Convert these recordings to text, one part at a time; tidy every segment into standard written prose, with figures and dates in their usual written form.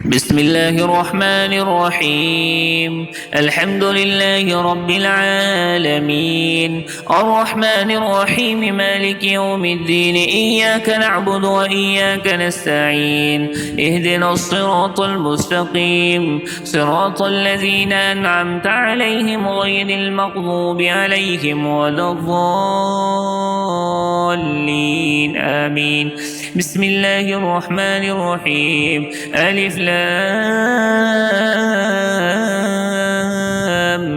بسم الله الرحمن الرحيم. الحمد لله رب العالمين، الرحمن الرحيم، مالك يوم الدين. إياك نعبد وإياك نستعين. اهدنا الصراط المستقيم، صراط الذين أنعمت عليهم غير المغضوب عليهم ولا الضالين، آمين. بسم الله الرحمن الرحيم. ألف لام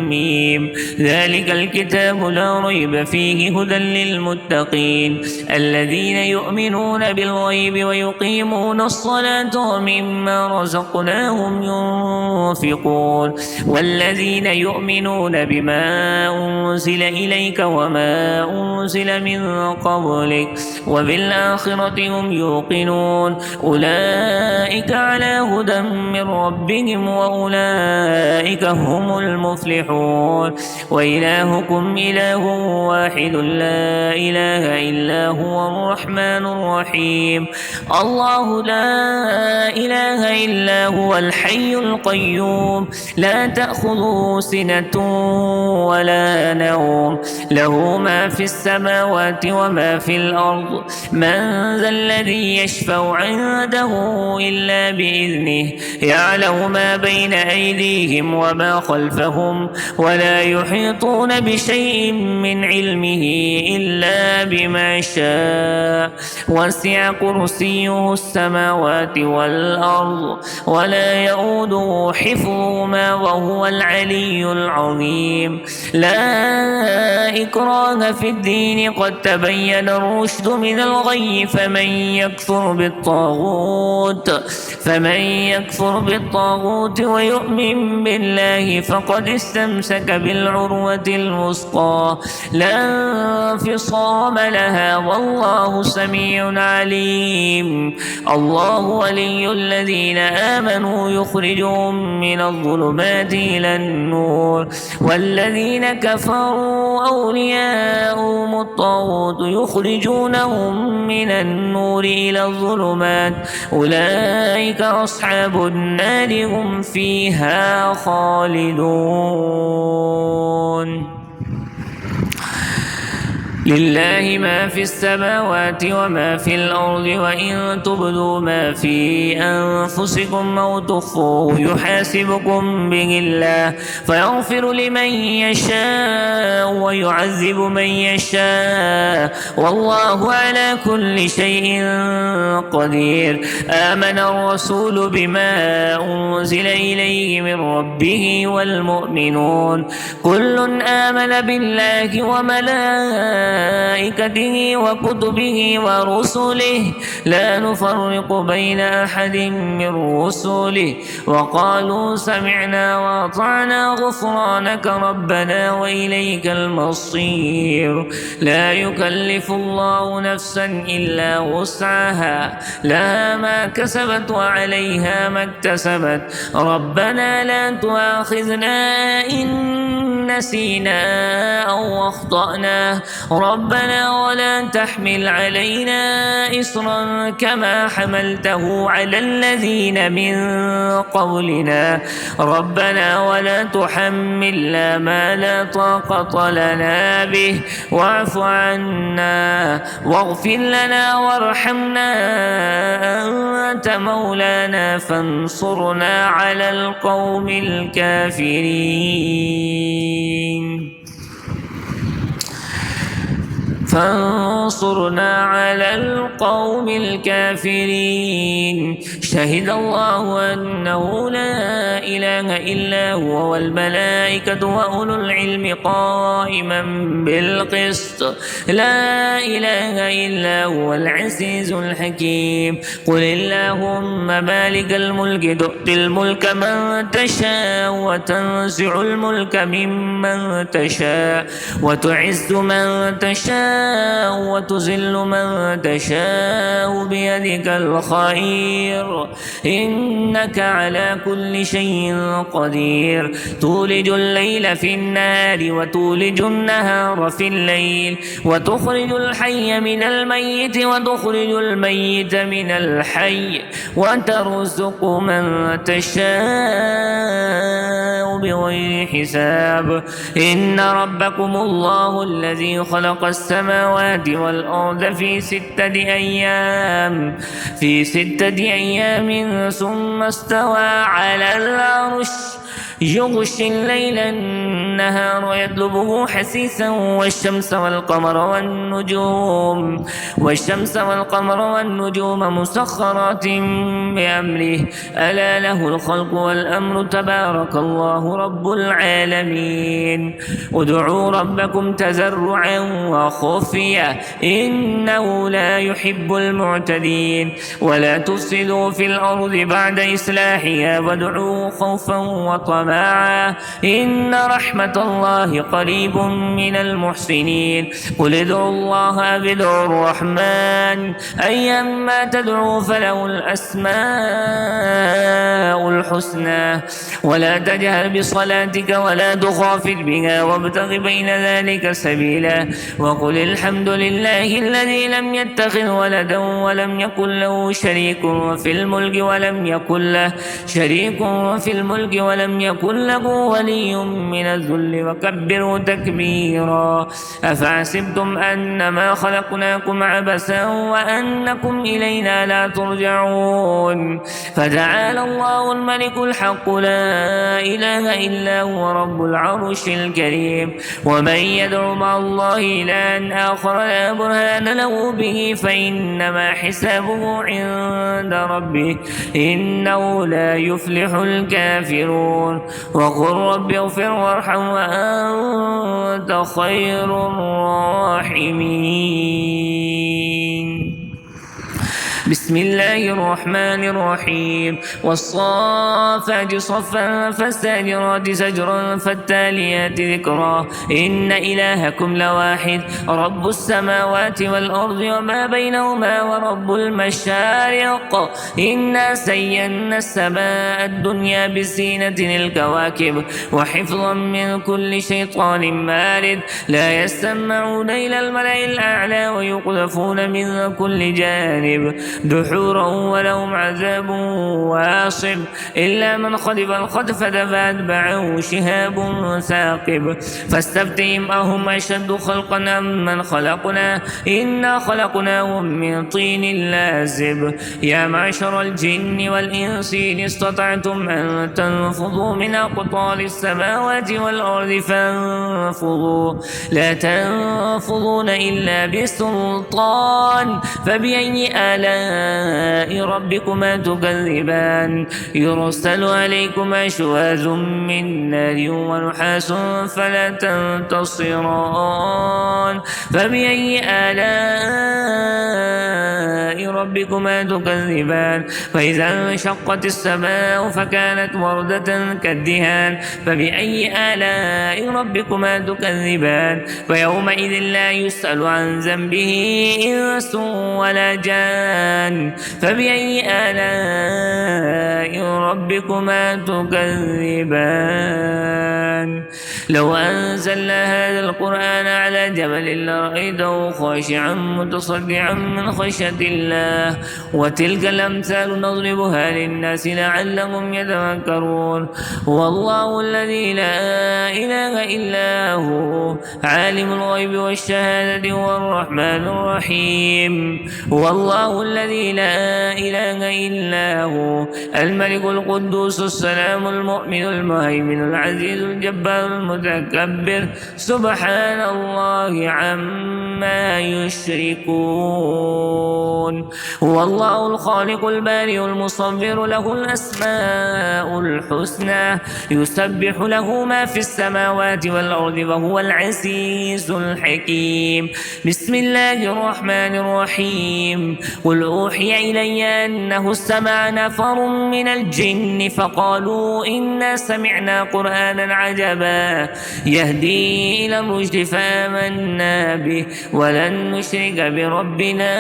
ميم. ذلك الكتاب لا ريب فيه هدى للمتقين الذين يؤمنون بالغيب ويقيمون الصلاة ومما رزقناهم ينفقون والذين يؤمنون بما أنزل إليك وما أنزل من قبلك وبالآخرة هم يوقنون أولئك على هدى من ربهم وأولئك هم المفلحون. وإلهكم إله واحد لا إله إلا هو الرحمن الرحيم. الله لا إله إلا هو الحي القيوم لا تأخذه سنة ولا نوم له ما في السماوات وما في الأرض. من ذا الذي يشفع عنده إلا بإذنه يعلم ما بين أيديهم وما خلفهم ولا يحيطون بشيء من علمه إلا بما شاء. وسع كرسيه السماوات والأرض ولا يؤوده حفظهما وهو العلي العظيم. لا إكراه في الدين قد تبين الرشد من الغي فمن يكفر بالطاغوت ويؤمن بالله فقد استمسك بالعروة الوثقى لا انفصام لها والله سميع عليم. الله ولي الذين آمنوا يخرجهم من الظلمات إلى النور والذين كفروا أولياؤهم الطاغوت يخرجونهم من النور إلى الظلمات أولئك أصحاب النار هم فيها خالدون. لله ما في السماوات وما في الأرض وإن تبدوا ما في أنفسكم أو تخفوه يحاسبكم به الله فيغفر لمن يشاء ويعذب من يشاء والله على كل شيء قدير. آمن الرسول بما أنزل إليه من ربه والمؤمنون كل آمن بالله وملائكته وكتبه ورسله لا نفرق بين أحد من رسله وقالوا سمعنا وأطعنا غفرانك ربنا وإليك المصير. لا يكلف الله نفسا إلا وسعها لها ما كسبت وعليها ما اكتسبت ربنا لا تؤاخذنا إن نسينا أو أخطأنا ربنا ولا تحمل علينا إصرا كما حملته على الذين من قبلنا ربنا ولا تحملنا ما لا طاقة لنا به واعف عنا واغفر لنا وارحمنا أنت مولانا فانصرنا على القوم الكافرين. شهد الله أنه لا إله إلا هو والملائكة وأولو العلم قائما بالقسط لا إله إلا هو العزيز الحكيم. قل اللهم مالك الملك تؤتي الملك من تشاء وتنزع الملك ممن تشاء وتعز من تشاء وتذل من تشاء بيدك الخير إنك على كل شيء قدير تولج الليل في النهار وتولج النهار في الليل وتخرج الحي من الميت وتخرج الميت من الحي وترزق من تشاء بغير حساب إن ربكم الله الذي خلق السماوات والأرض في 6 أيام ثم استوى على العرش يغشي الليل النهار يطلبه حثيثا والشمس والقمر والنجوم مسخرات بأمره ألا له الخلق والأمر تبارك الله رب العالمين ادعوا ربكم تزرعا وخفيا إنه لا يحب المعتدين ولا تفسدوا في الأرض بعد إصلاحها وادعوه خوفا وطمعا إن رحمة الله قريب من المحسنين قل ادعوا الله أو ادعوا الرحمن أيما تدعوا فله الأسماء الحسنى ولا تجهر بصلاتك ولا تخافت بها وابتغ بين ذلك سبيلا وقل الحمد لله الذي لم يتخذ ولدا ولم يكن له شريك في الملك ولم يكن له ولي من الذل وكبره تكبيرا أفحسبتم أنما خلقناكم عبثا وأنكم إلينا لا ترجعون فتعالى الله الملك الحق لا إله إلا هو رب العرش الكريم ومن يدعو مع الله إلها آخر لا برهان له به فإنما حسابه عند ربه إنه لا يفلح الكافرون وقل رب اغفر وارحم وأنت خير الراحمين بسم الله الرحمن الرحيم والصافات صفا فالزاجرات زجرا فالتاليات ذكرا إن إلهكم لواحد رب السماوات والأرض وما بينهما ورب المشارق إنا زينا السماء الدنيا بزينة الكواكب وحفظا من كل شيطان مارد لا يستمعون إلى الملأ الأعلى ويقذفون من كل جانب دحورا ولهم عذاب واصب إلا من خطف الخطفة فأتبعه شهاب ثاقب فاستفتهم أهم أشد خلقا أم من خلقنا إنا خلقناهم من طين لازب يا معشر الجن والإنس إن استطعتم أن تنفضوا من أقطار السماوات والأرض فانفضوا لا تنفضون إلا بسلطان فبأي آلاء ربكما تكذبان يرسل عليكما شواذ من نار ونحاس فلا تنتصران فبأي آلاء ربكما تكذبان فإذا انشقت السماء فكانت وردة كالدهان فبأي آلاء ربكما تكذبان فيومئذ لا يسأل عن ذنبه إنس ولا جان فبأي آلاء ربكما تكذبان لو أنزلنا هذا القرآن على جبل لرأيته خاشعا متصدعا من خشية الله وتلك الأمثال نضربها للناس لعلهم يتفكرون والله الذي لا إله إلا هو عالم الغيب والشهادة هو الرحمن الرحيم والله الذي لا إله إلا هو الملك القدوس السلام المؤمن المهيمن العزيز الجبار المتكبر سبحان الله عما يشركون هو الله الخالق البارئ المصور له الأسماء الحسنى يسبح له ما في السماوات والأرض وهو العزيز الحكيم بسم الله الرحمن الرحيم قل أوحي إلي أنه استمع نفر من الجن فقالوا إنا سمعنا قرآنا عجبا يهدي إلى الرشد فآمنا به ولن نشرك بربنا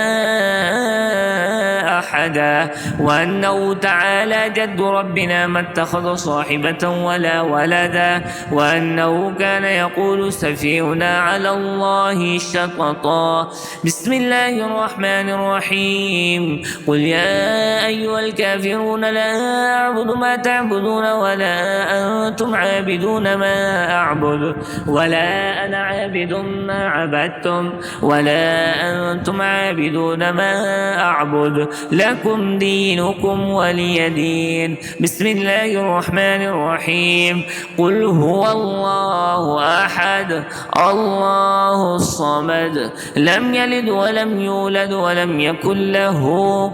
أحدا وأنه تعالى جد ربنا ما اتخذ صاحبة ولا ولدا وأنه كان يقول سفيهنا على الله شططا. بسم الله الرحمن الرحيم. قل يا أيها الكافرون لا أعبد ما تعبدون ولا أنتم عابدون ما أعبد ولا أنا عابد ما عبدتم ولا أنتم عابدون ما أعبد لكم دينكم ولي دين. بسم الله الرحمن الرحيم. قل هو الله أحد الله الصمد لم يلد ولم يولد ولم يكن له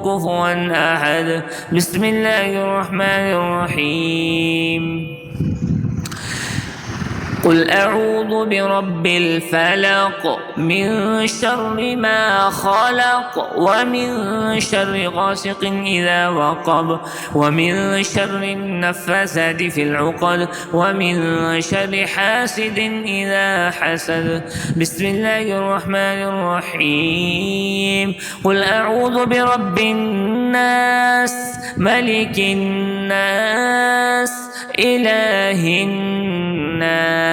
كفوا أحد. بسم الله الرحمن الرحيم. قل أعوذ برب الفلق من شر ما خلق ومن شر غاسق إذا وقب ومن شر النفاثات في العقد ومن شر حاسد إذا حسد. بسم الله الرحمن الرحيم. قل أعوذ برب الناس ملك الناس إله الناس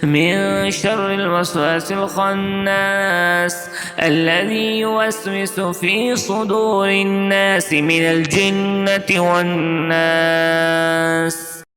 من شر الوسواس الخناس الذي يوسوس في صدور الناس من الجنة والناس.